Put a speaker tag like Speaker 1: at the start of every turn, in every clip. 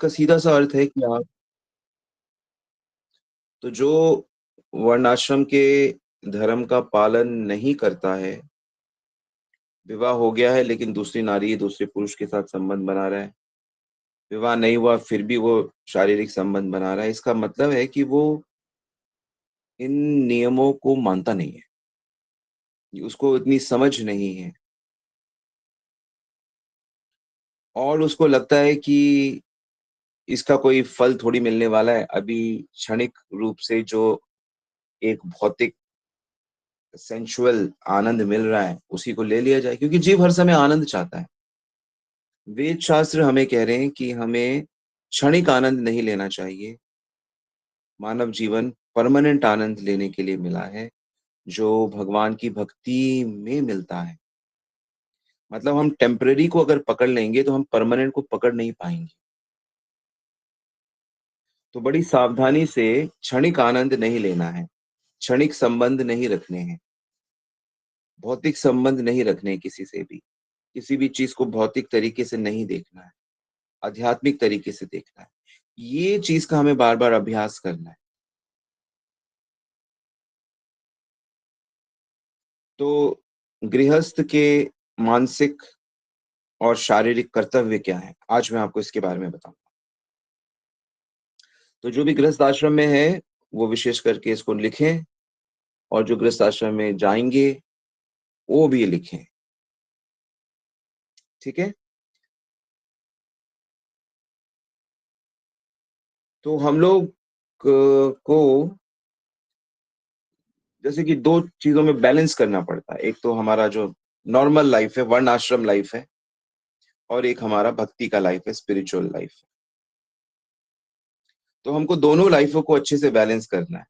Speaker 1: का सीधा-सा अर्थ है कि आप तो जो वर्णाश्रम के धर्म का पालन नहीं करता है, विवाह हो गया है लेकिन दूसरी नारी, दूसरे पुरुष के साथ संबंध बना रहा है, विवाह नहीं हुआ फिर भी वो शारीरिक संबंध बना रहा है, इसका मतलब है कि वो इन नियमों को मानता नहीं है, उसको इतनी समझ नहीं है और उसको लगता है कि इसका कोई फल थोड़ी मिलने वाला है, अभी क्षणिक रूप से जो एक भौतिक सेंसुअल आनंद मिल रहा है, उसी को ले लिया जाए क्योंकि जीव हर समय आनंद चाहता है। वेद शास्त्र हमें कह रहे हैं कि हमें क्षणिक आनंद नहीं लेना चाहिए। मानव जीवन परमानेंट आनंद लेने के लिए मिला है, जो भगवान की भक्ति में मिलता है। मतलब हम टेम्परेरी को अगर पकड़ लेंगे, तो हम परमानेंट को पकड़ नहीं पाएँगे। तो बड़ी सावधानी से क्षणिक आनंद नहीं लेना है, क्षणिक संबंध नहीं रखने हैं, भौतिक संबंध नहीं रखने हैं किसी से भी। किसी भी चीज़ को भौतिक तरीके से नहीं देखना है, आध्यात्मिक तरीके से देखना है। ये चीज़ का हमें बार-बार अभ्यास करना है। तो गृहस्थ के मानसिक और शारीरिक कर्तव्य क्या हैं? आज मैं आपको इसके बारे में बताऊँगा। तो जो भी गृहस्थ आश्रम में है, वो विशेष करके इसको लिखें और जो गृहस्थ आश्रम में जाएँगे, वो भी लिखें, ठीक है? तो हम लोग को जैसे कि 2 चीज़ों में बैलेंस करना पड़ता है। एक तो हमारा जो नॉर्मल लाइफ़ है, वर्ण आश्रम लाइफ़ है और एक हमारा भक्ति का लाइफ़ है, स्पिरिचुअल लाइफ़ है। तो हमको दोनों लाइफ़ों को अच्छे से बैलेंस करना है।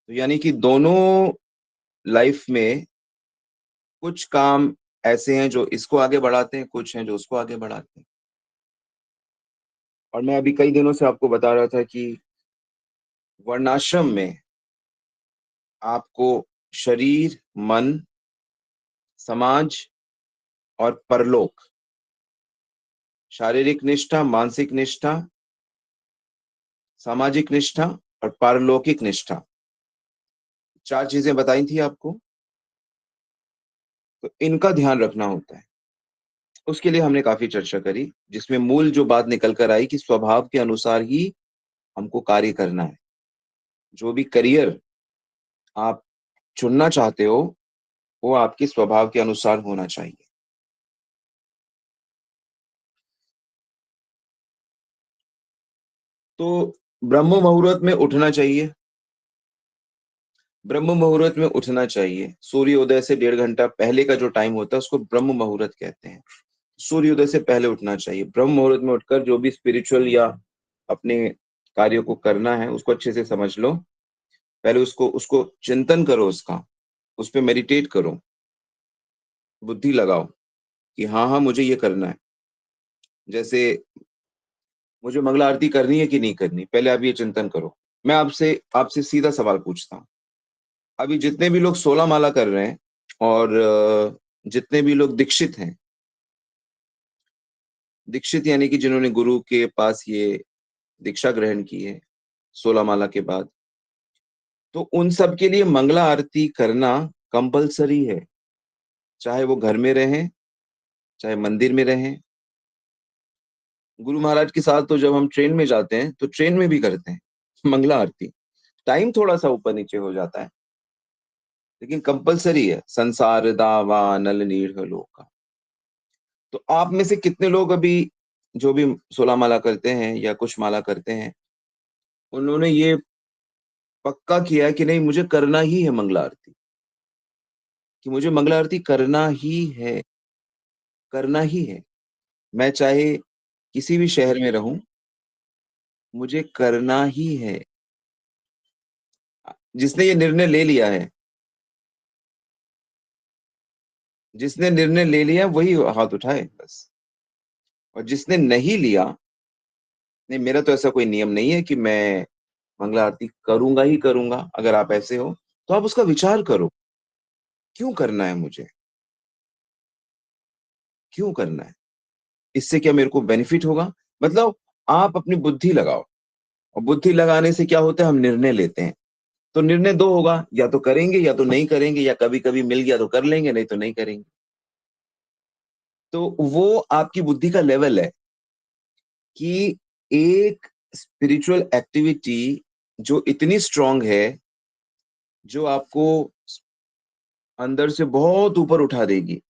Speaker 1: तो यानी कि दोनों लाइफ़ में कुछ काम ऐसे हैं जो इसको आगे बढ़ाते हैं, कुछ हैं जो उसको आगे बढ़ाते हैं। और मैं अभी कई दिनों से आपको बता रहा था कि वर्णाश्रम में आपको शरीर, मन, समाज और परलोक, शारीरिक निष्ठा, मानसिक निष्ठा, सामाजिक निष्ठा और पारलौकिक निष्ठा, 4 चीज़ें बताई थी आपको, तो इनका ध्यान रखना होता है। उसके लिए हमने काफ़ी चर्चा करी, जिसमें मूल जो बात निकल कर आई कि स्वभाव के अनुसार ही हमको कार्य करना है। जो भी करियर आप चुनना चाहते हो, वो आपके स्वभाव के अनुसार होना चाहिए। तो ब्रह्म मुहूर्त में उठना चाहिए, ब्रह्म मुहूर्त में उठना चाहिए। सूर्योदय से 1.5 घंटा पहले का जो टाइम होता है, उसको ब्रह्म मुहूर्त कहते हैं। सूर्योदय से पहले उठना चाहिए। ब्रह्म मुहूर्त में उठकर जो भी स्पिरिचुअल या अपने कार्यों को करना है, उसको अच्छे से समझ लो। पहले उसको उसको चिंतन करो उसका, उस पे मेडिटेट करो, बुद्धि लगाओ कि हाँ, हाँ, मुझे ये करना है। जैसे मुझे मंगला आरती करनी है कि नहीं करनी, पहले आप ये चिंतन करो। मैं आपसे आपसे सीधा सवाल पूछता हूँ। अभी जितने भी लोग 16 माला कर रहे हैं और जितने भी लोग दीक्षित हैं, दीक्षित यानी कि जिन्होंने गुरु के पास ये दीक्षा ग्रहण की है, 16 माला के बाद, तो उन सब के लिए मंगला आरती करना कंपल्सरी है। चाहे वो घर में रहें, चाहे मंदिर में रहें। गुरु महाराज के साथ तो जब हम ट्रेन में जाते हैं, तो ट्रेन में भी करते हैं मंगला आरती। टाइम थोड़ा-सा ऊपर-नीचे हो जाता है, लेकिन कंपल्सरी है। संसार दावा नल नीर लोका। तो आप में से कितने लोग अभी जो भी 16 माला करते हैं या कुछ माला करते हैं, उन्होंने ये पक्का किया है कि नहीं मुझे करना ही है मंगला आरती, कि मुझे मंगला आरती करना ही है। मैं चाहे किसी भी शहर में रहूँ, मुझे करना ही है। जिसने ये निर्णय ले लिया है, जिसने निर्णय ले लिया वही हाथ उठाए बस। और जिसने नहीं लिया, नहीं मेरा तो ऐसा कोई नियम नहीं है कि मैं मंगला आरती करूँगा ही करूँगा। अगर आप ऐसे हो, तो आप उसका विचार करो, क्यों करना है मुझे? क्यों करना है? इससे क्या मेरे को बेनिफिट होगा? मतलब आप अपनी बुद्धि लगाओ, और बुद्धि लगाने से क्या होता है, हम निर्णय लेते हैं। तो निर्णय 2 होगा, या तो करेंगे या तो नहीं करेंगे, या कभी-कभी मिल गया तो कर लेंगे, नहीं तो नहीं करेंगे। तो वो आपकी बुद्धि का लेवल है कि एक स्पिरिचुअल एक्टिविटी जो इतनी स्ट्रॉन्ग है, जो आपको अंदर से बहुत ऊपर उठा देगी,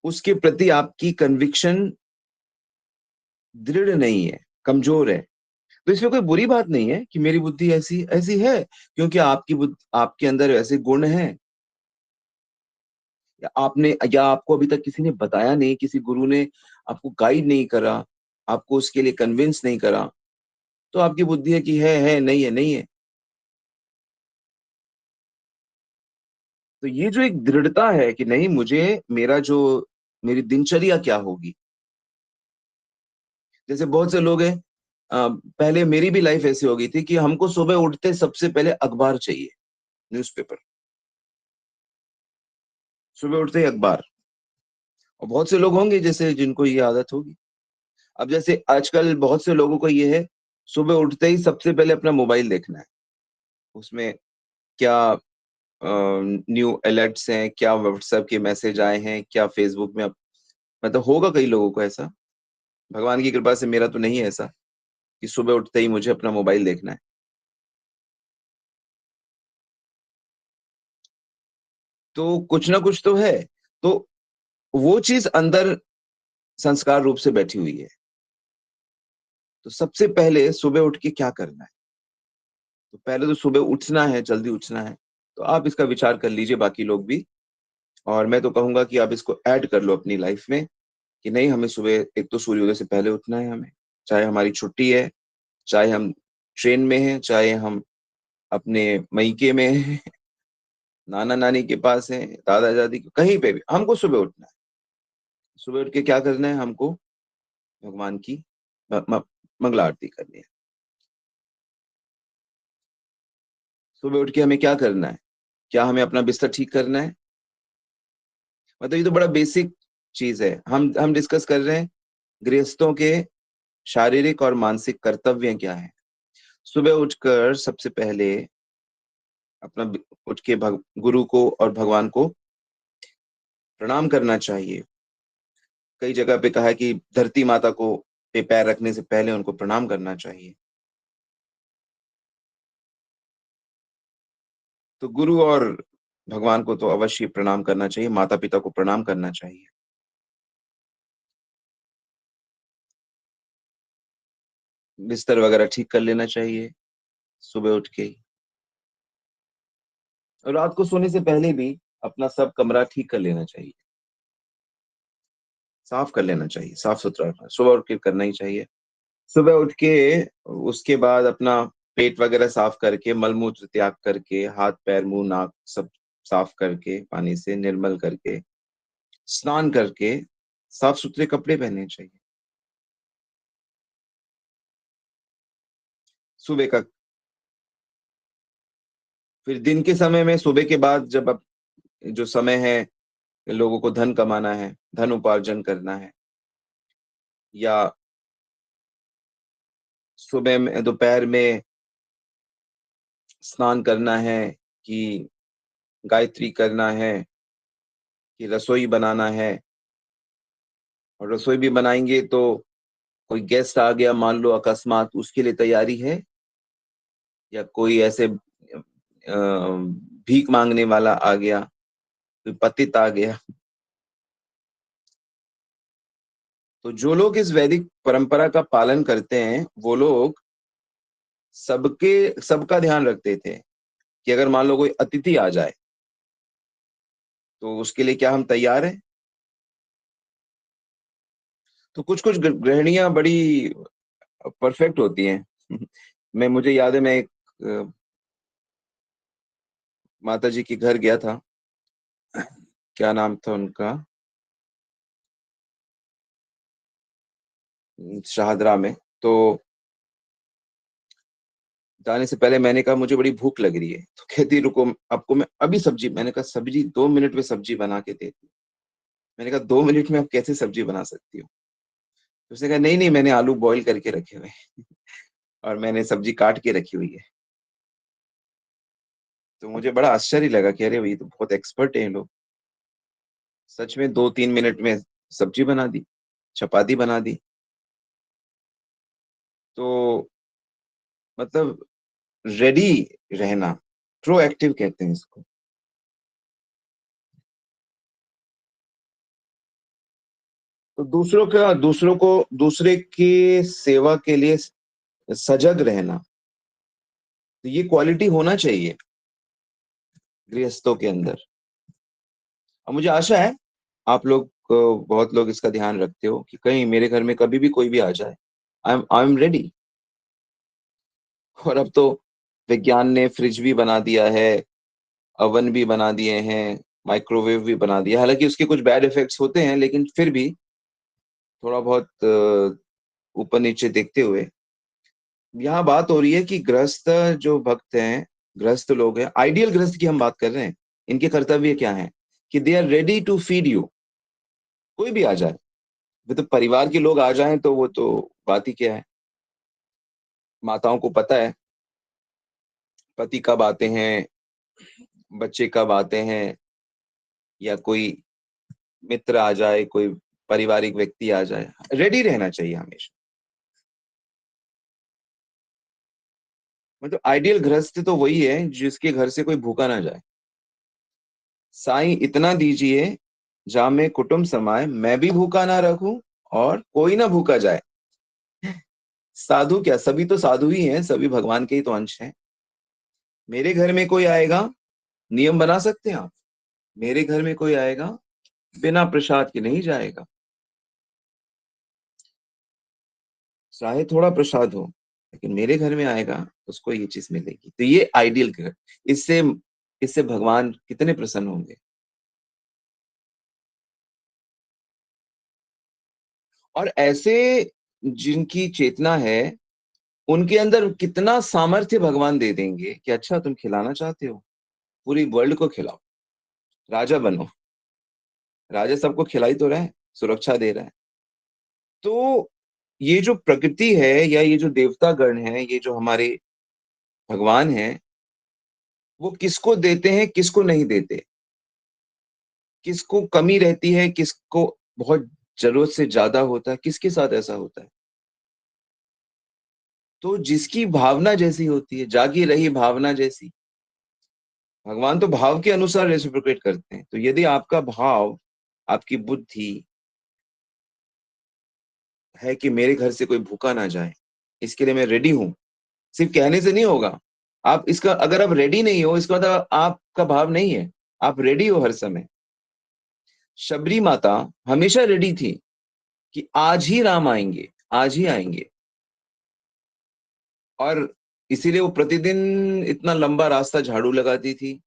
Speaker 1: उसके प्रति आपकी कन्विक्शन दृढ़ नहीं है, कमज़ोर है। तो इसमें कोई बुरी बात नहीं है कि मेरी बुद्धि ऐसी ऐसी है, क्योंकि आपके अंदर ऐसे गुण हैं, या आपको अभी तक किसी ने बताया नहीं, किसी गुरु ने आपको गाइड नहीं करा, आपको उसके लिए कन्विंस नहीं करा, तो आपकी बुद्धि है कि है, नहीं है, नहीं है। तो ये जो एक दृढ़ता है कि नहीं, मेरी दिनचर्या क्या होगी? जैसे बहुत से लोग हैं, पहले मेरी भी लाइफ ऐसी हो गई थी कि हमको सुबह उठते सबसे पहले अखबार चाहिए, न्यूज़पेपर। सुबह उठते ही अखबार। और बहुत से लोग होंगे जैसे जिनको ये आदत होगी। अब जैसे आजकल बहुत से लोगों को ये है, सुबह उठते ही सबसे पहले अपना मोबाइल देखना है। उसमें क्या न्यू अलर्ट्स हैं, क्या व्हाट्सएप के मैसेज आए हैं, क्या फेसबुक में मतलब होगा कई लोगों को ऐसा। भगवान की कृपा से मेरा तो नहीं है ऐसा कि सुबह उठते ही मुझे अपना मोबाइल देखना है। तो कुछ ना कुछ तो है। तो वो चीज़ अंदर संस्कार रूप से बैठी हुई है। तो सबसे पहले सुबह उठ के क्या करना है? तो पहले तो सुबह उठना है, जल्दी उठना है। तो आप इसका विचार कर लीजिए, बाकी लोग भी। और मैं तो कहूँगा कि आप इसको ऐड कर लो अपनी लाइफ में कि नहीं, हमें सुबह एक तो सूर्योदय से पहले उठना है हमें। चाहे हमारी छुट्टी है, चाहे हम ट्रेन में हैं, चाहे हम अपने मायके में हैं, नाना-नानी के पास हैं, दादा-दादी के कहीं पे भी, हमको सुबह उठना है। सुबह उठ के क्या करना है हमको? भगवान की म म मंगला आरती करनी है। सुबह उठ के हमें क्या करना है? क्या हमें अपना बिस्तर ठीक करना है? मतलब ये तो बड़ा बेसिक चीज़ है। हम डिस्कस कर रहे हैं गृहस्थों के शारीरिक और मानसिक कर्तव्य क्या हैं। सुबह उठकर सबसे पहले अपना उठ के गुरु को और भगवान को प्रणाम करना चाहिए। कई जगह पे कहा है कि धरती माता को पे पैर रखने से पहले उनको प्रणाम करना चाहिए। तो गुरु और भगवान को तो अवश्य प्रणाम करना चाहिए, माता-पिता को प्रणाम करना चाहिए। बिस्तर वगैरह ठीक कर लेना चाहिए सुबह उठ के ही। और रात को सोने से पहले भी अपना सब कमरा ठीक कर लेना चाहिए, साफ कर लेना चाहिए, साफ-सुथरा रखना, सुबह उठ के करना ही चाहिए। सुबह उठ के उसके बाद अपना पेट वगैरह साफ करके, मल-मूत्र त्याग करके, हाथ-पैर, मुँह, नाक सब साफ करके, पानी से निर्मल करके, स्नान करके, साफ-सुथरे कपड़े पहनने चाहिए। सुबह का फिर दिन के समय में सुबह के बाद जब अब जो समय है, लोगों को धन कमाना है, धन उपार्जन करना है, या सुबह में दोपहर में स्नान करना है, कि गायत्री करना है, कि रसोई बनाना है, और रसोई भी बनाएँगे तो कोई गेस्ट आ गया मान लो अकस्मात, उसके लिए तैयारी है, या कोई ऐसे भीख माँगने वाला आ गया, कोई पतित आ गया। तो जो लोग इस वैदिक परंपरा का पालन करते हैं, वो लोग सबका ध्यान रखते थे कि अगर मान लो कोई अतिथि आ जाए, तो उसके लिए क्या हम तैयार हैं? तो कुछ-कुछ गृहिणियाँ बड़ी परफेक्ट होती हैं। मुझे याद है, मैं एक अ, माताजी के घर गया था, क्या नाम था उनका? शाहदरा में। तो जाने से पहले मैंने कहा मुझे बड़ी भूख लग रही है, तो कहती रुको आपको मैं अभी सब्जी, मैंने कहा सब्जी 2 मिनट में सब्जी बना के देती हूँ। मैंने कहा 2 मिनट में आप कैसे सब्जी बना सकती हो? तो उसने कहा नहीं नहीं, मैंने आलू बॉईल करके रखे हुए हैं और मैंने सब्जी काट के रखी हुई है। तो मुझे बड़ा आश्चर्य लगा कि अरे भाई तो बहुत एक्सपर्ट है ये लोग। सच में 2-3 मिनट में सब्जी बना दी, चपाती बना दी। तो मतलब रेडी रहना, प्रोएक्टिव कहते हैं इसको। तो दूसरे की सेवा के लिए सजग रहना, तो ये क्वालिटी होना चाहिए गृहस्थों के अंदर। और मुझे आशा है आप लोग बहुत लोग इसका ध्यान रखते हो कि कहीं मेरे घर में कभी भी कोई भी आ जाए, आई एम रेडी। और अब तो विज्ञान ने फ्रिज भी बना दिया है, ओवन भी बना दिए हैं, माइक्रोवेव भी बना दिया। हालांकि उसके कुछ बैड इफेक्ट्स होते हैं, लेकिन फिर भी थोड़ा बहुत ऊपर नीचे देखते हुए यहाँ बात हो रही है कि गृहस्थ जो भक्त हैं, गृहस्थ लोग हैं, आइडियल गृहस्थ की हम बात कर रहे हैं। इनके कर्तव्य क्या है कि they are ready to feed you. कोई भी आ जाए, वो तो परिवार के लोग आ जाएं तो वो तो बात ही क्या है। माताओं को पता है पति कब आते हैं, बच्चे कब आते हैं, या कोई मित्र आ जाए, कोई पारिवारिक व्यक्ति आ जाए, रेडी रहना चाहिए हमेशा। मतलब आइडियल गृहस्थ तो वही है जिसके घर से कोई भूखा ना जाए। साईं इतना दीजिए जामे कुटुंब समाए, मैं भी भूखा ना रहूं और कोई ना भूखा जाए। साधु क्या, सभी तो साधु ही हैं, सभी भगवान के ही तो अंश हैं। मेरे घर में कोई आएगा, नियम बना सकते हैं आप, मेरे घर में कोई आएगा बिना प्रसाद के नहीं जाएगा, चाहे थोड़ा प्रसाद हो, लेकिन मेरे घर में आएगा उसको ये चीज मिलेगी। तो ये आइडियल घर। इससे इससे भगवान कितने प्रसन्न होंगे। और ऐसे जिनकी चेतना है, उनके अंदर कितना सामर्थ्य भगवान दे देंगे कि अच्छा तुम खिलाना चाहते हो, पूरी वर्ल्ड को खिलाओ, राजा बनो। राजा सबको खिला ही तो रहा है, सुरक्षा दे रहा है। तो ये जो प्रकृति है, या ये जो देवता गण है, ये जो हमारे भगवान हैं, वो किसको देते हैं किसको नहीं देते, किसको कमी रहती है किसको बहुत जरूरत से ज्यादा होता है, किसके साथ ऐसा होता है। तो जिसकी भावना जैसी होती है, जागी रही भावना जैसी, भगवान तो भाव के अनुसार रेसिप्रोकेट करते हैं। तो यदि आपका भाव, आपकी बुद्धि है कि मेरे घर से कोई भूखा ना जाए, इसके लिए मैं रेडी हूं, सिर्फ कहने से नहीं होगा। आप इसका, अगर आप रेडी नहीं हो, इसका मतलब आपका भाव नहीं है। आप रेडी हो हर समय। शबरी माता हमेशा रेडी थी कि आज ही राम आएंगे, आज ही आएंगे। और इसीलिए वो प्रतिदिन इतना लंबा रास्ता झाड़ू लगाती थी,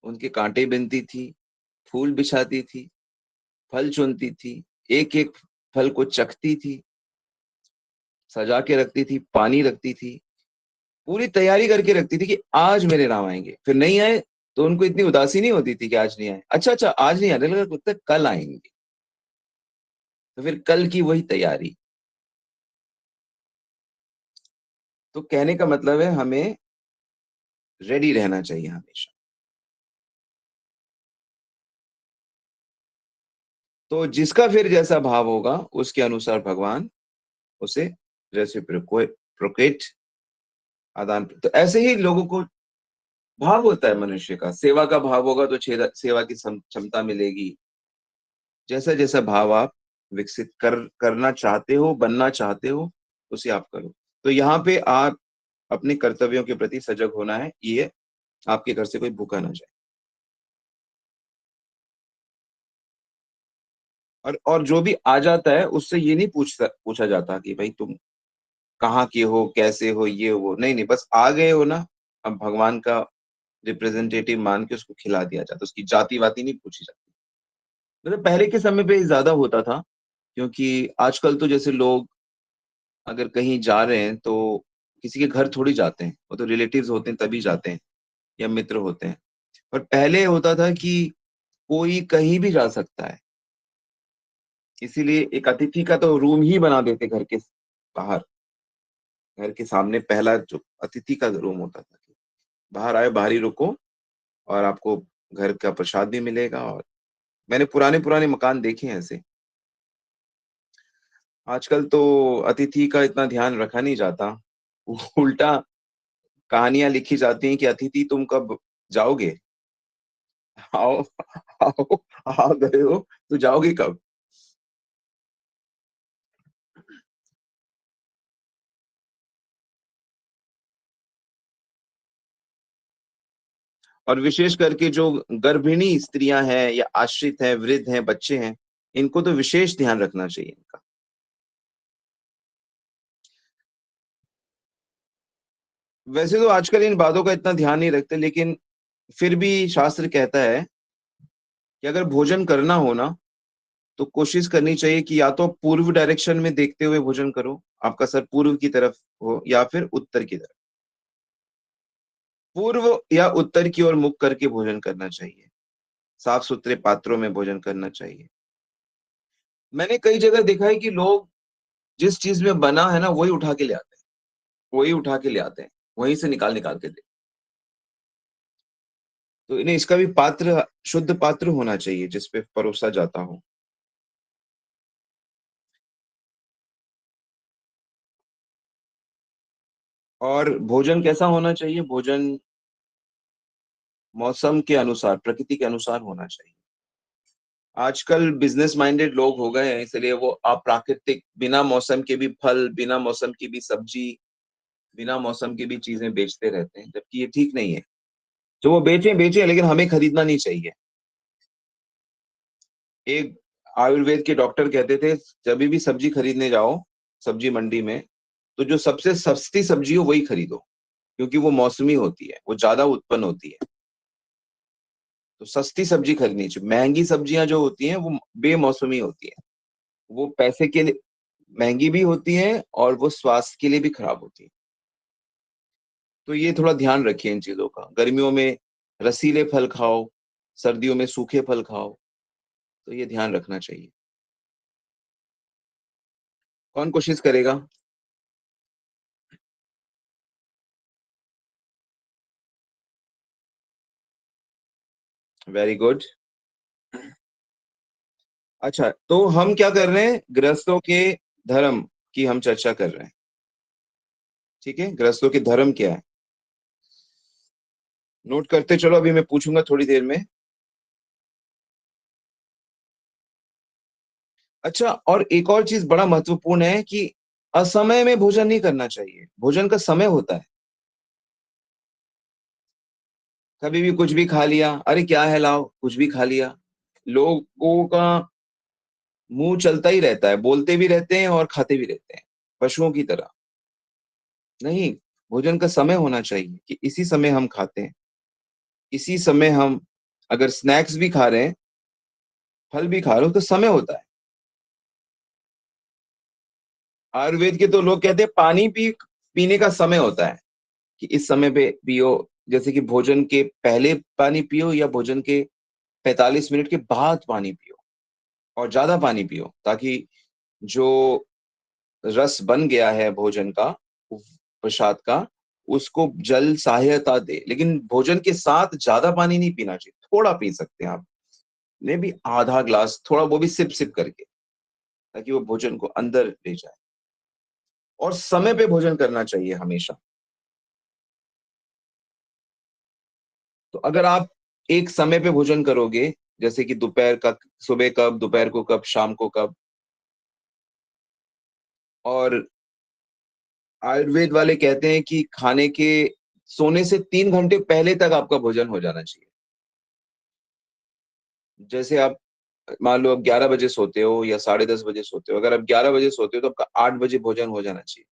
Speaker 1: उनके कांटे बिनती थी, फूल बिछाती थी, फल चुनती थी, एक एक फल को चखती थी, सजा के रखती थी, पानी रखती थी, पूरी तैयारी करके रखती थी कि आज मेरे राम आएंगे। फिर नहीं आए तो उनको इतनी उदासी नहीं होती थी कि आज नहीं आए, अच्छा अच्छा आज नहीं आने लगा, लगता है कल आएंगे। तो फिर कल की वही तैयारी। तो कहने का मतलब है हमें रेडी रहना चाहिए हमेशा। तो जिसका फिर जैसा भाव होगा उसके अनुसार भगवान उसे रेसिप्रोकेट, आदान। तो ऐसे ही लोगों को भाव होता है मनुष्य का, सेवा का भाव होगा तो सेवा की क्षमता मिलेगी। जैसा जैसा भाव आप विकसित करना चाहते हो, बनना चाहते हो, उसे आप करो। तो यहाँ पे आप अपने कर्तव्यों के प्रति सजग होना है, ये आपके घर से कोई भूखा ना जाए। और जो भी आ जाता है उससे ये नहीं पूछा जाता कि भाई तुम कहाँ के हो, कैसे हो, ये वो नहीं नहीं, बस आ गए हो ना, अब भगवान का रिप्रेजेंटेटिव मान के उसको खिला दिया जाता, उसकी जाति वाति नहीं पूछी जाती। मतलब पहले के समय पे ज्यादा होता था, क्योंकि आजकल तो जैसे लोग अगर कहीं जा रहे हैं तो किसी के घर थोड़ी जाते हैं, वो तो रिलेटिव्स होते हैं तभी जाते हैं, या मित्र होते हैं। पर पहले होता था कि कोई कहीं भी जा सकता है, इसीलिए एक अतिथि का तो रूम ही बना देते घर के बाहर, घर के सामने पहला जो अतिथि का रूम होता था कि बाहर आए, बाहर ही रुको, और आपको घर का प्रसाद भी मिलेगा। और मैंने पुराने पुराने मकान देखे हैं ऐसे। आजकल तो अतिथि का इतना ध्यान रखा नहीं जाता। उल्टा कहानियां लिखी जाती हैं कि अतिथि तुम कब जाओगे, आओ, आओ, आ गए हो तो जाओगे कब। और विशेष करके जो गर्भिणी स्त्रियां हैं या आश्रित हैं, वृद्ध हैं, बच्चे हैं, इनको तो विशेष ध्यान रखना चाहिए इनका। वैसे तो आजकल इन बातों का इतना ध्यान नहीं रखते, लेकिन फिर भी शास्त्र कहता है कि अगर भोजन करना हो ना, तो कोशिश करनी चाहिए कि या तो पूर्व डायरेक्शन में देखते हुए भोजन करो, आपका सर पूर्व की तरफ हो, या फिर उत्तर की तरफ। पूर्व या उत्तर की ओर मुख करके भोजन करना चाहिए। साफ सुथरे पात्रों में भोजन करना चाहिए। मैंने कई जगह देखा है कि लोग जिस चीज में बना है ना, वही उठा के ले आते हैं, वही उठा के ले आते हैं, वहीं से निकाल निकाल के दे। तो इन्हें इसका भी पात्र, शुद्ध पात्र होना चाहिए जिसपे परोसा जाता हो। और भोजन कैसा होना चाहिए? भोजन मौसम के अनुसार, प्रकृति के अनुसार होना चाहिए। आजकल बिजनेस माइंडेड लोग हो गए हैं, इसलिए वो अप्राकृतिक, बिना मौसम के भी फल, बिना मौसम की भी सब्जी, बिना मौसम की भी चीजें बेचते रहते हैं, जबकि ये ठीक नहीं है। जो वो बेचे बेचे, लेकिन हमें खरीदना नहीं चाहिए। एक आयुर्वेद के डॉक्टर कहते थे, जब भी सब्जी खरीदने जाओ सब्जी मंडी में, तो जो सबसे सस्ती सब्जी हो वही खरीदो, क्योंकि वो मौसमी होती है, वो ज्यादा उत्पन्न होती है। तो सस्ती सब्जी खरीदनी चाहिए। महंगी सब्जियां जो होती हैं वो बेमौसमी होती है, वो पैसे के लिए महंगी भी होती है, और वो स्वास्थ्य के लिए भी खराब होती है। तो ये थोड़ा ध्यान रखिए इन चीजों का। गर्मियों में रसीले फल खाओ, सर्दियों में सूखे फल खाओ। तो ये ध्यान रखना चाहिए। कौन कोशिश करेगा? Very good. अच्छा, तो हम क्या कर रहे हैं? गृहस्थों के धर्म की हम चर्चा कर रहे हैं। ठीक है, गृहस्थों के धर्म क्या है? नोट करते चलो, अभी मैं पूछूंगा थोड़ी देर में। अच्छा, और एक और चीज बड़ा महत्वपूर्ण है कि असमय में भोजन नहीं करना चाहिए। भोजन का समय होता है। कभी भी कुछ भी खा लिया, अरे क्या है लाओ, कुछ भी खा लिया। लोगों का मुंह चलता ही रहता है, बोलते भी रहते हैं और खाते भी रहते हैं, पशुओं की तरह। नहीं, भोजन का समय होना चाहिए कि इसी समय हम खाते हैं, इसी समय हम, अगर स्नैक्स भी खा रहे हैं, फल भी खा रहे हो, तो समय होता है। आयुर्वेद के तो लोग कहते हैं पानी पीने का समय होता है, कि इस समय पे पियो। जैसे कि भोजन के पहले पानी पियो, या भोजन के 45 मिनट के बाद पानी पियो, और ज्यादा पानी पियो, ताकि जो रस बन गया है भोजन का, प्रसाद का, उसको जल सहायता दे। लेकिन भोजन के साथ ज्यादा पानी नहीं पीना चाहिए, थोड़ा पी सकते हैं आप, ने भी आधा ग्लास, थोड़ा, वो भी सिप सिप करके, ताकि वो भोजन को अंदर ले जाए। और समय पे भोजन करना चाहिए हमेशा। तो अगर आप एक समय पे भोजन करोगे, जैसे कि दोपहर का, सुबह कब, दोपहर को कब, शाम को कब, और आयुर्वेद वाले कहते हैं कि खाने के सोने से 3 घंटे पहले तक आपका भोजन हो जाना चाहिए। जैसे आप मान लो आप 11 बजे सोते हो या 10:30 बजे सोते हो, अगर आप 11 बजे सोते हो तो आपका 8 बजे भोजन हो जाना चाहिए,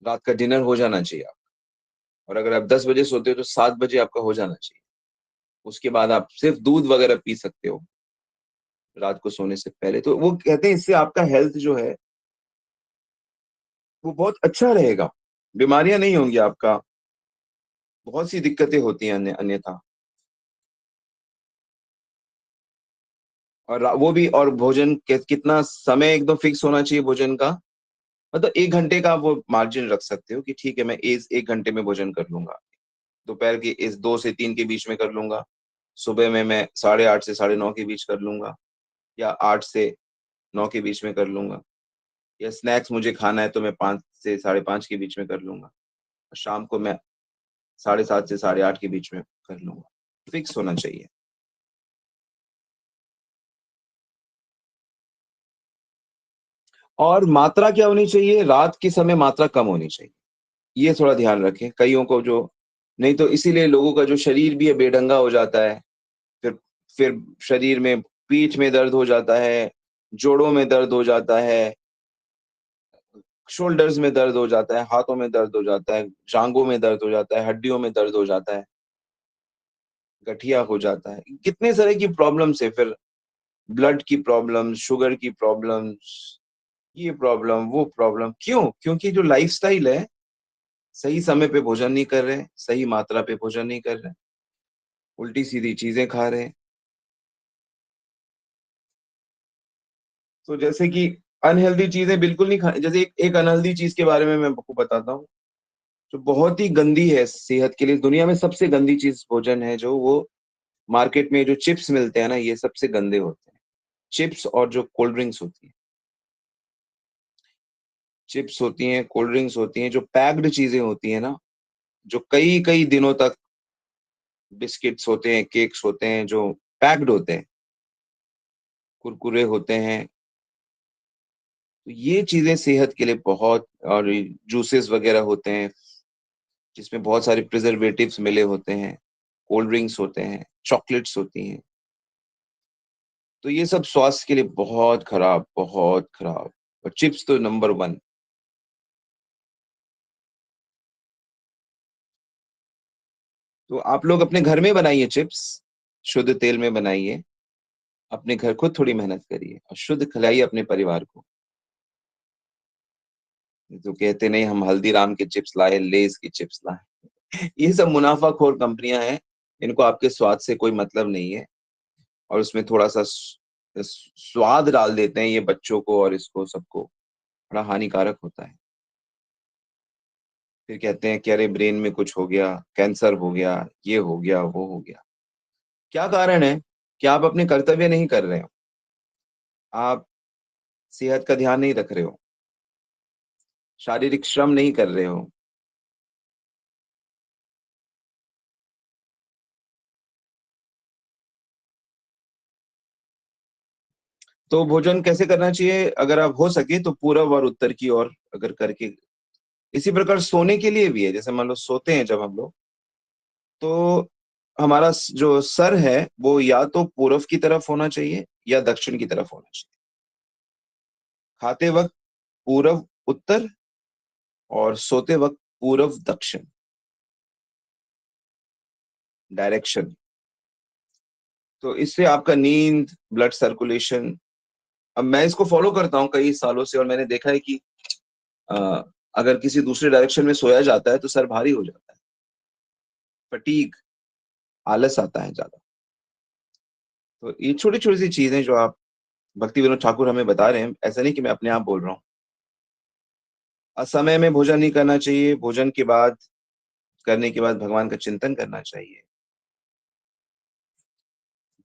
Speaker 1: रात का डिनर हो जाना चाहिए आप। और अगर आप 10 बजे सोते हो तो 7 बजे आपका हो जाना चाहिए। उसके बाद आप सिर्फ दूध वगैरह पी सकते हो रात को सोने से पहले। तो वो कहते हैं इससे आपका हेल्थ जो है वो बहुत अच्छा रहेगा, बीमारियां नहीं होंगी आपका। बहुत सी दिक्कतें होती हैं अन्यथा। और वो भी, और भोजन कितना समय एकदम फिक्स होना चाहिए भोजन का। मतलब 1 घंटे का वो मार्जिन रख सकते हो कि ठीक है मैं इस 1 घंटे में भोजन कर लूंगा। दोपहर के इस 2 से 3 के बीच में कर लूंगा। सुबह में मैं 8:30 से 9:30 के बीच कर लूंगा, या 8 से 9 के बीच में कर लूंगा। या स्नैक्स मुझे खाना है तो मैं 5 से 5:30 के बीच में कर लूंगा। शाम को मैं 7:30 से 8:30 के बीच में कर लूंगा। फिक्स होना चाहिए। और मात्रा क्या होनी चाहिए, रात के समय मात्रा कम होनी चाहिए। ये थोड़ा ध्यान रखें, कईयों को जो, नहीं तो इसीलिए लोगों का जो शरीर भी है बेढंगा हो जाता है। फिर फिर शरीर में, पीठ में दर्द हो जाता है, जोड़ों में दर्द हो जाता है, शोल्डर्स में दर्द हो जाता है, हाथों में दर्द हो जाता है, जांघों में दर्द हो जाता है, हड्डियों में दर्द हो जाता है, गठिया हो जाता है, कितने तरह की प्रॉब्लम्स है। फिर ब्लड की प्रॉब्लम, शुगर की प्रॉब्लम्स, ये प्रॉब्लम वो प्रॉब्लम, क्यों? क्योंकि जो लाइफस्टाइल है, सही समय पे भोजन नहीं कर रहे, सही मात्रा पे भोजन नहीं कर रहे, उल्टी सीधी चीजें खा रहे हैं। तो जैसे कि अनहेल्दी चीजें बिल्कुल नहीं खानी। जैसे एक अनहेल्दी चीज के बारे में मैं आपको बताता हूँ, जो बहुत ही गंदी है सेहत के लिए। दुनिया में सबसे गंदी चीज भोजन है जो, वो मार्केट में जो चिप्स मिलते हैं ना, ये सबसे गंदे होते हैं। चिप्स और जो कोल्ड ड्रिंक्स होती हैं, चिप्स होती हैं, कोल्ड ड्रिंक्स होती हैं, जो पैक्ड चीजें होती हैं ना, जो कई कई दिनों तक, बिस्किट्स होते हैं, केक्स होते हैं जो पैक्ड होते हैं, कुरकुरे होते हैं, तो ये चीजें सेहत के लिए बहुत, और जूसेस वगैरह होते हैं जिसमें बहुत सारे प्रिजर्वेटिव्स मिले होते हैं, कोल्ड ड्रिंक्स होते हैं, चॉकलेट्स होती हैं, तो ये सब स्वास्थ्य के लिए बहुत खराब, बहुत खराब। और चिप्स तो नंबर वन। तो आप लोग अपने घर में बनाइए चिप्स, शुद्ध तेल में बनाइए, अपने घर खुद थोड़ी मेहनत करिए और शुद्ध खिलाइए अपने परिवार को। तो कहते नहीं हम हल्दीराम के चिप्स लाए, लेज की चिप्स लाए। ये सब मुनाफाखोर कंपनियां हैं, इनको आपके स्वाद से कोई मतलब नहीं है। और उसमें थोड़ा सा स्वाद डाल देते हैं ये बच्चों को और इसको सबको, बड़ा हानिकारक होता है। फिर कहते हैं कि अरे ब्रेन में कुछ हो गया, कैंसर हो गया, ये हो गया, वो हो गया। क्या कारण है? कि आप अपने कर्तव्य नहीं कर रहे हो, आप सेहत का ध्यान नहीं रख रहे हो, शारीरिक श्रम नहीं कर रहे हो। तो भोजन कैसे करना चाहिए? अगर आप हो सके तो पूरब और उत्तर की ओर अगर करके, इसी प्रकार सोने के लिए भी है। जैसे मान लो सोते हैं जब हम लोग, तो हमारा जो सर है वो या तो पूरब की तरफ होना चाहिए या दक्षिण की तरफ होना चाहिए। खाते वक्त पूरब उत्तर, और सोते वक्त पूरब दक्षिण, डायरेक्शन। तो इससे आपका नींद, ब्लड सर्कुलेशन, अब मैं इसको फॉलो करता हूँ कई सालों से, और मैंने देखा है कि अ, अगर किसी दूसरे डायरेक्शन में सोया जाता है तो सर भारी हो जाता है, फटीग, आलस आता है ज्यादा। तो ये छोटी छोटी सी चीजें जो आप, भक्ति विनोद ठाकुर हमें बता रहे हैं, ऐसा नहीं कि मैं अपने आप बोल रहा हूँ। असमय में भोजन नहीं करना चाहिए, भोजन के बाद, करने के बाद भगवान का चिंतन करना चाहिए,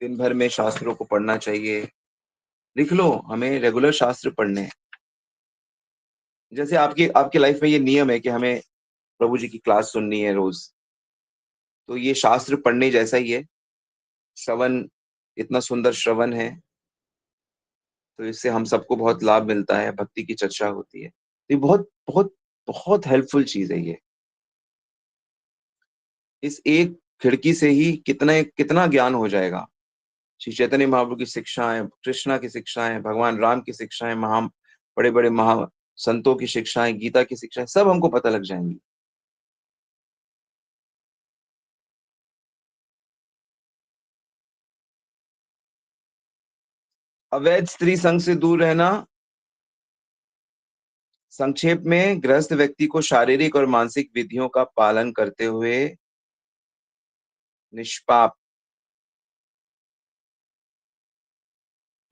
Speaker 1: दिन भर में शास्त्रों को पढ़ना चाहिए। लिख लो, हमें रेगुलर शास्त्र पढ़ने हैं। जैसे आपकी आपकी लाइफ में ये नियम है कि हमें प्रभु जी की क्लास सुननी है रोज, तो ये शास्त्र पढ़ने जैसा ही है। श्रवण, इतना सुंदर श्रवण है, तो इससे हम सबको बहुत लाभ मिलता है, भक्ति की चर्चा होती है, तो ये बहुत बहुत बहुत हेल्पफुल चीज है ये। इस एक खिड़की से ही कितना कितना ज्ञान हो जाएगा। श्री चैतन्य महाप्रभु की शिक्षाएं, कृष्णा की शिक्षाएं, भगवान राम की शिक्षाएं, महा बड़े बड़े महा संतों की शिक्षाएं, गीता की शिक्षाएं, सब हमको पता लग जाएंगी। अवैध स्त्री संग से दूर रहना, संक्षेप में गृहस्थ व्यक्ति को शारीरिक और मानसिक विधियों का पालन करते हुए निष्पाप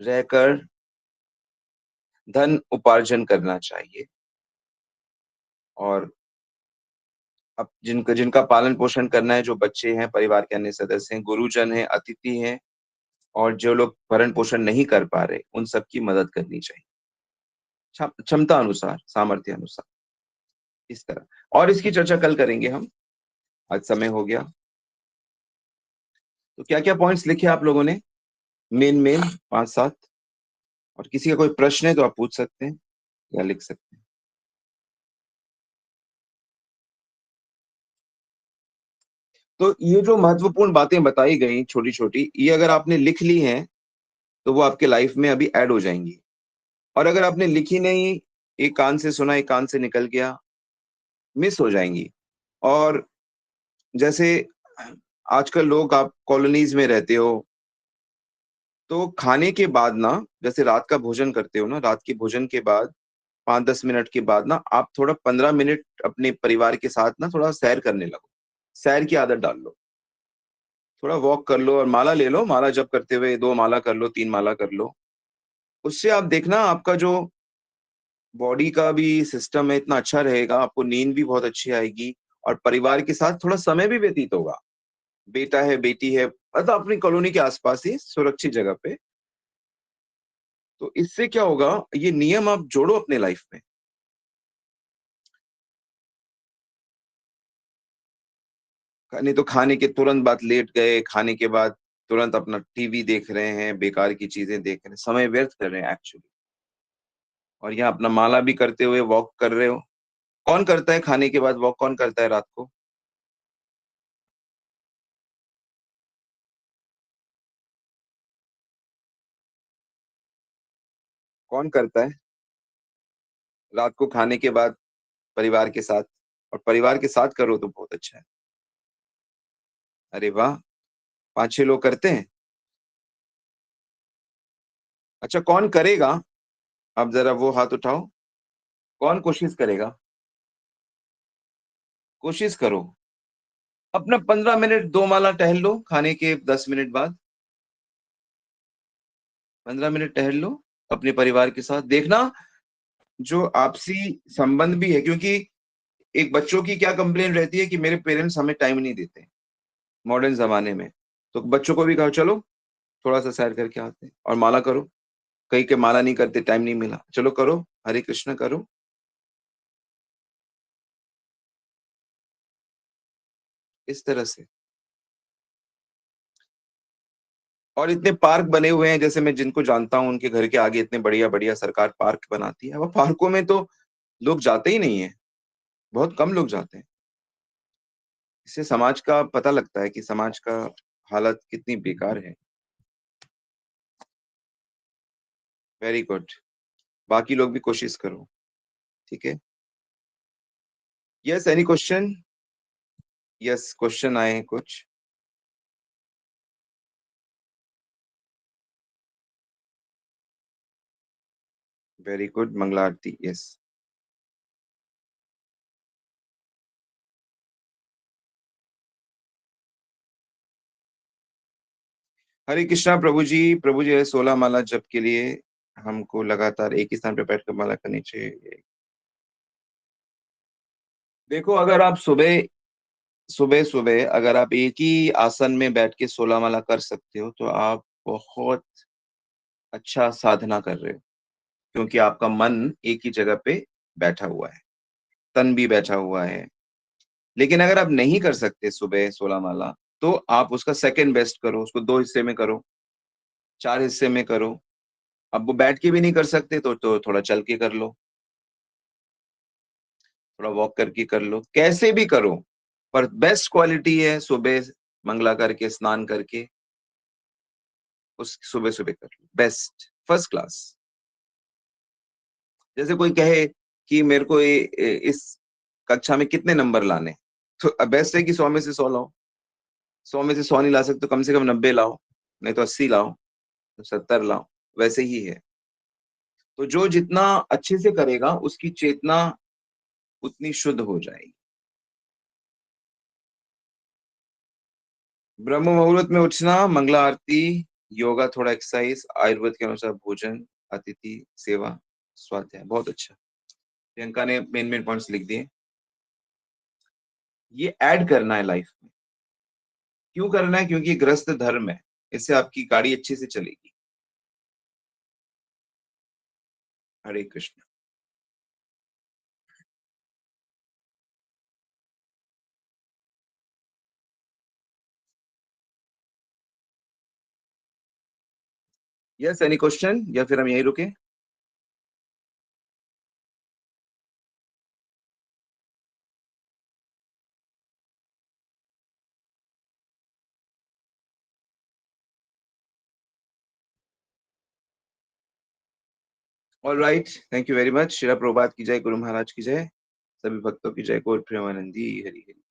Speaker 1: रहकर धन उपार्जन करना चाहिए। और अब जिनका जिनका पालन पोषण करना है, जो बच्चे हैं, परिवार के अन्य सदस्य हैं, गुरुजन हैं, अतिथि हैं, और जो लोग भरण पोषण नहीं कर पा रहे, उन सबकी मदद करनी चाहिए, क्षमता अनुसार, सामर्थ्य अनुसार, इस तरह। और इसकी चर्चा कल करेंगे हम, आज समय हो गया। तो क्या क्या पॉइंट्स लिखे आप लोगों ने? Main main 5-7। और किसी का कोई प्रश्न है तो आप पूछ सकते हैं या लिख सकते हैं। तो ये जो महत्वपूर्ण बातें बताई गई छोटी छोटी, ये अगर आपने लिख ली हैं तो वो आपके लाइफ में अभी ऐड हो जाएंगी। और अगर आपने लिखी नहीं, एक कान से सुना एक कान से निकल गया, मिस हो जाएंगी। और जैसे आजकल लोग, आप कॉलोनीज में रहते हो, तो खाने के बाद ना, जैसे रात का भोजन करते हो ना, रात के भोजन के बाद 5-10 मिनट के बाद ना, आप थोड़ा 15 मिनट अपने परिवार के साथ ना थोड़ा सैर करने लगो। सैर की आदत डाल लो, थोड़ा वॉक कर लो और माला ले लो। माला जप करते हुए 2 माला कर लो, 3 माला कर लो। उससे आप देखना, आपका जो बॉडी का भी सिस्टम है इतना अच्छा रहेगा, आपको नींद भी बहुत अच्छी आएगी, और परिवार के साथ थोड़ा समय भी व्यतीत होगा। बेटा है, बेटी है, मतलब अपनी कॉलोनी के आसपास ही सुरक्षित जगह पे। तो इससे क्या होगा, ये नियम आप जोड़ो अपने लाइफ में। नहीं तो खाने के तुरंत बाद लेट गए, खाने के बाद तुरंत अपना टीवी देख रहे हैं, बेकार की चीजें देख रहे हैं, समय व्यर्थ कर रहे हैं एक्चुअली। और यहाँ अपना माला भी करते हुए वॉक कर रहे हो। कौन करता है खाने के बाद वॉक? कौन करता है रात को? कौन करता है रात को खाने के बाद परिवार के साथ? और परिवार के साथ करो तो बहुत अच्छा है। अरे वाह, 5-6 लोग करते हैं। अच्छा, कौन करेगा? अब जरा वो हाथ उठाओ। कौन कोशिश करेगा? कोशिश करो। अपना 15 मिनट 2 माला टहल लो खाने के 10 मिनट बाद। 15 मिनट टहल लो अपने परिवार के साथ। देखना, जो आपसी संबंध भी है, क्योंकि एक बच्चों की क्या कंप्लेन रहती है कि मेरे पेरेंट्स हमें टाइम नहीं देते मॉडर्न जमाने में। तो बच्चों को भी कहो, चलो थोड़ा सा सैर करके आते हैं और माला करो। कई के माला नहीं करते, टाइम नहीं मिला, चलो करो, हरे कृष्ण करो, इस तरह से। और इतने पार्क बने हुए हैं, जैसे मैं जिनको जानता हूँ उनके घर के आगे इतने बढ़िया बढ़िया सरकार पार्क बनाती है। वो पार्कों में तो लोग जाते ही नहीं है, बहुत कम लोग जाते हैं। इससे समाज का पता लगता है कि समाज का हालत कितनी बेकार है। Very good. बाकी लोग भी कोशिश करो। ठीक है। Yes, any question? Yes, question आए हैं कुछ। वेरी गुड, मंगला आरती, यस। हरे कृष्णा प्रभु जी। प्रभु जी, 16 माला जप के लिए हमको लगातार एक ही स्थान पे बैठकर माला करनी चाहिए? देखो, अगर आप सुबह सुबह सुबह अगर आप एक ही आसन में बैठ के 16 माला कर सकते हो, तो आप बहुत अच्छा साधना कर रहे हो, क्योंकि आपका मन एक ही जगह पे बैठा हुआ है, तन भी बैठा हुआ है। लेकिन अगर आप नहीं कर सकते सुबह 16 माला, तो आप उसका सेकंड बेस्ट करो, उसको 2 हिस्से में करो, 4 हिस्से में करो। अब वो बैठ के भी नहीं कर सकते तो थोड़ा चल के कर लो, थोड़ा वॉक करके कर लो, कैसे भी करो। पर बेस्ट क्वालिटी है सुबह मंगला करके, स्नान करके, उस सुबह सुबह कर लो, बेस्ट, फर्स्ट क्लास। जैसे कोई कहे कि मेरे को इस कक्षा में कितने नंबर लाने, तो बेस्ट है कि 100 में से 100 लाओ। 100 में से 100 नहीं ला सकते तो कम से कम 90 लाओ, नहीं तो 80 लाओ, तो 70 लाओ। वैसे ही है। तो जो जितना अच्छे से करेगा, उसकी चेतना उतनी शुद्ध हो जाएगी। ब्रह्म मुहूर्त में उठना, मंगला आरती योगा, थोड़ा एक्सरसाइज, आयुर्वेद के अनुसार भोजन, अतिथि सेवा, स्वाध्याय। बहुत अच्छा, प्रियंका ने मेन मेन पॉइंट्स लिख दिए। ये ऐड करना है लाइफ में। क्यों करना है? क्योंकि ग्रस्त धर्म है, इससे आपकी गाड़ी अच्छे से चलेगी। हरे कृष्ण। यस, एनी क्वेश्चन या फिर हम यहीं रुके? All right, thank you very much. शिला प्रभुपाद की जय, गुरु महाराज की जय, सभी भक्तों की जय। गौर प्रेमानंदी हरि हरि।